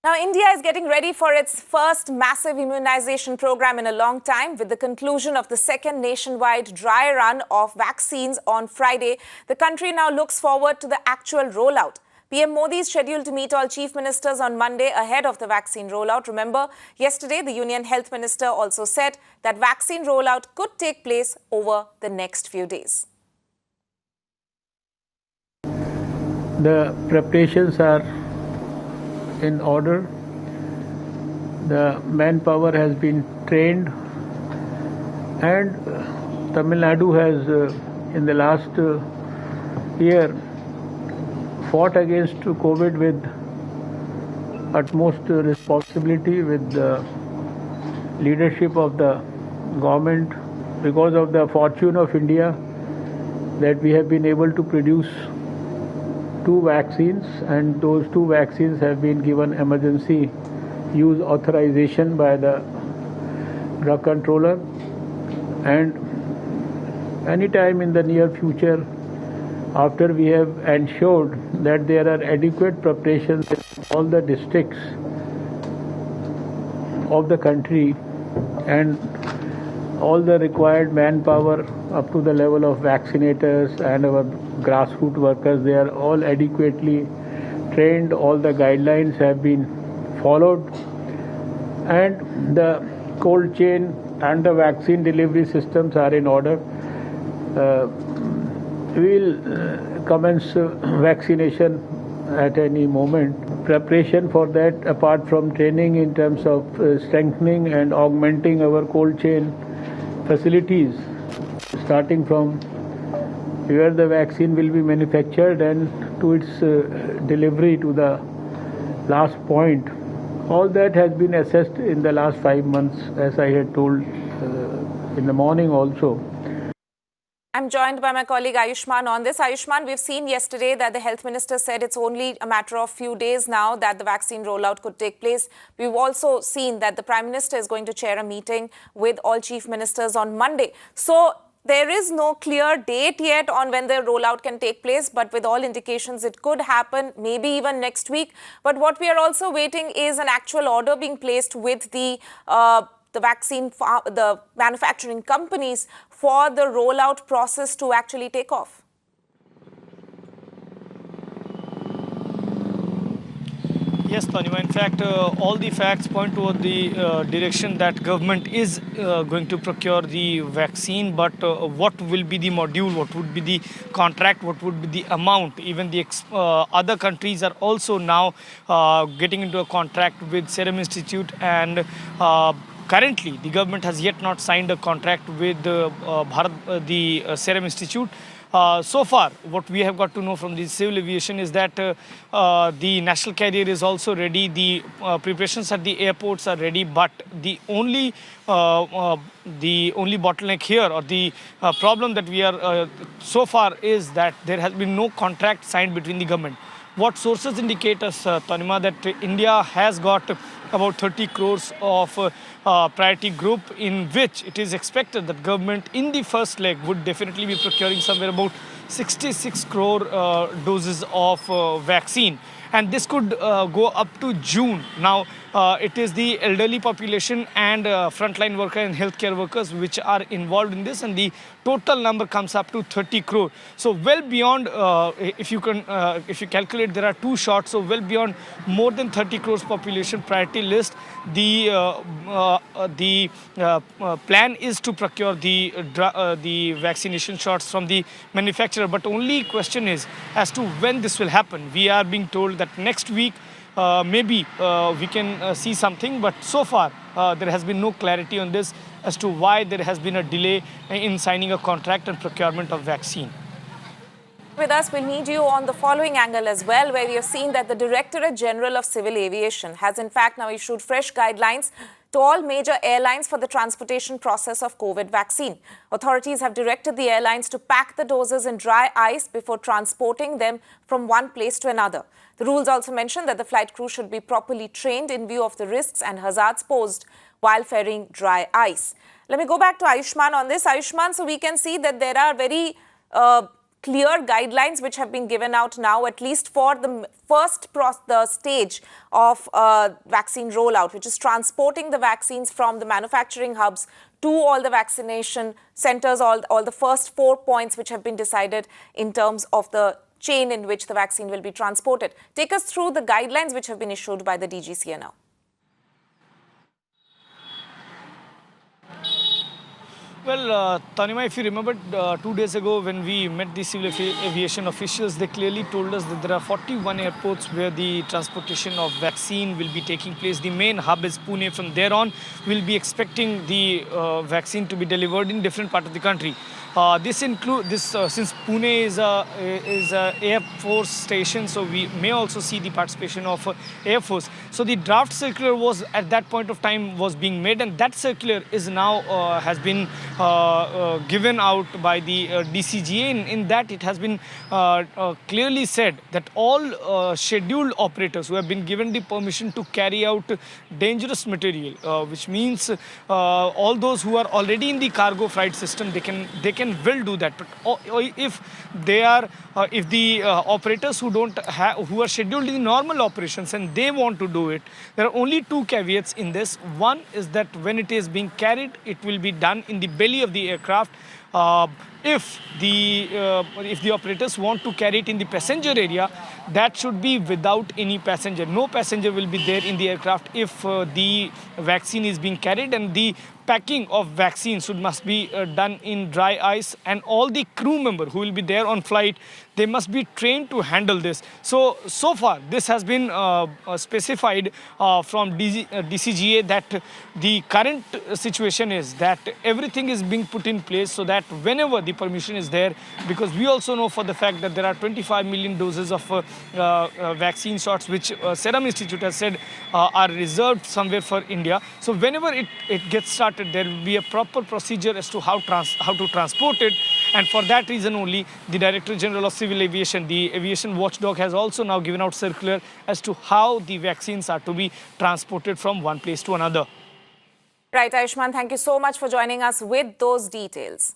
Now, India is getting ready for its first massive immunization program in a long time. With the conclusion of the second nationwide dry run of vaccines on Friday, the country now looks forward to the actual rollout. PM Modi is scheduled to meet all chief ministers on Monday ahead of the vaccine rollout. Remember, yesterday the Union Health Minister also said that vaccine rollout could take place over the next few days. The preparations are in order. The manpower has been trained, and Tamil Nadu has in the last year fought against COVID with utmost responsibility, with the leadership of the government, because of the fortune of India that we have been able to produce two vaccines, and those two vaccines have been given emergency use authorization by the drug controller. And anytime in the near future, after we have ensured that there are adequate preparations in all the districts of the country and all the required manpower up to the level of vaccinators and our grassroots workers, they are all adequately trained, all the guidelines have been followed, and the cold chain and the vaccine delivery systems are in order. We will commence vaccination at any moment. Preparation for that, apart from training in terms of strengthening and augmenting our cold chain facilities, starting from where the vaccine will be manufactured and to its delivery to the last point. All that has been assessed in the last 5 months, as I had told in the morning also. I'm joined by my colleague Ayushman on this. Ayushman, we've seen yesterday that the health minister said it's only a matter of few days now that the vaccine rollout could take place. We've also seen that the Prime Minister is going to chair a meeting with all chief ministers on Monday. So there is no clear date yet on when the rollout can take place, but with all indications it could happen maybe even next week. But what we are also waiting is an actual order being placed with the manufacturing companies for the rollout process to actually take off. Yes, Tanima. In fact, all the facts point toward the direction that government is going to procure the vaccine. But what will be the module? What would be the contract? What would be the amount? Even the other countries are also now getting into a contract with Serum Institute, and currently, the government has yet not signed a contract with the Serum Institute. So far, what we have got to know from the civil aviation is that the national carrier is also ready. The preparations at the airports are ready, but the only bottleneck here, or the problem that we are so far, is that there has been no contract signed between the government. What sources indicate us, Tanima, that India has got about 30 crores of priority group, in which it is expected that government in the first leg would definitely be procuring somewhere about 66 crore doses of vaccine. And this could go up to June. Now, it is the elderly population and frontline worker and healthcare workers which are involved in this, and the total number comes up to 30 crore. So well beyond, if you calculate, there are two shots, so well beyond more than 30 crores population priority list. The plan is to procure the vaccination shots from the manufacturer, but only question is as to when this will happen. We are being told that next week maybe we can see something, but so far there has been no clarity on this as to why there has been a delay in signing a contract and procurement of vaccine. With us, we'll need you on the following angle as well, where we have seen that the Directorate General of Civil Aviation has in fact now issued fresh guidelines to all major airlines for the transportation process of COVID vaccine. Authorities have directed the airlines to pack the doses in dry ice before transporting them from one place to another. The rules also mention that the flight crew should be properly trained in view of the risks and hazards posed while ferrying dry ice. Let me go back to Ayushman on this. Ayushman, so we can see that there are very clear guidelines which have been given out now, at least for the first stage of vaccine rollout, which is transporting the vaccines from the manufacturing hubs to all the vaccination centers, all the first 4 points which have been decided in terms of the chain in which the vaccine will be transported. Take us through the guidelines which have been issued by the DGCA now. Well, Tanima, if you remember 2 days ago when we met the civil aviation officials, they clearly told us that there are 41 airports where the transportation of vaccine will be taking place. The main hub is Pune. From there on, we'll be expecting the vaccine to be delivered in different parts of the country. This since Pune is a Air Force station, so we may also see the participation of Air Force. So the draft circular was at that point of time was being made, and that circular is now has been given out by the DCGA. In that, it has been clearly said that all scheduled operators who have been given the permission to carry out dangerous material, which means all those who are already in the cargo freight system, they can will do that. But if they are if the operators who are scheduled in the normal operations and they want to do it, there are only two caveats in this. One is that when it is being carried, it will be done in the belly of the aircraft. If the operators want to carry it in the passenger area, that should be without any passenger. No passenger will be there in the aircraft if the vaccine is being carried, and the packing of vaccines must be done in dry ice, and all the crew member who will be there on flight, they must be trained to handle this. So far this has been specified from DCGA that the current situation is that everything is being put in place so that whenever the permission is there, because we also know for the fact that there are 25 million doses of vaccine shots which Serum Institute has said are reserved somewhere for India. So whenever it gets started, there will be a proper procedure as to how to transport it. And for that reason only, the Director General of Civil Aviation, the aviation watchdog, has also now given out circular as to how the vaccines are to be transported from one place to another. Right, Ayushman, thank you so much for joining us with those details.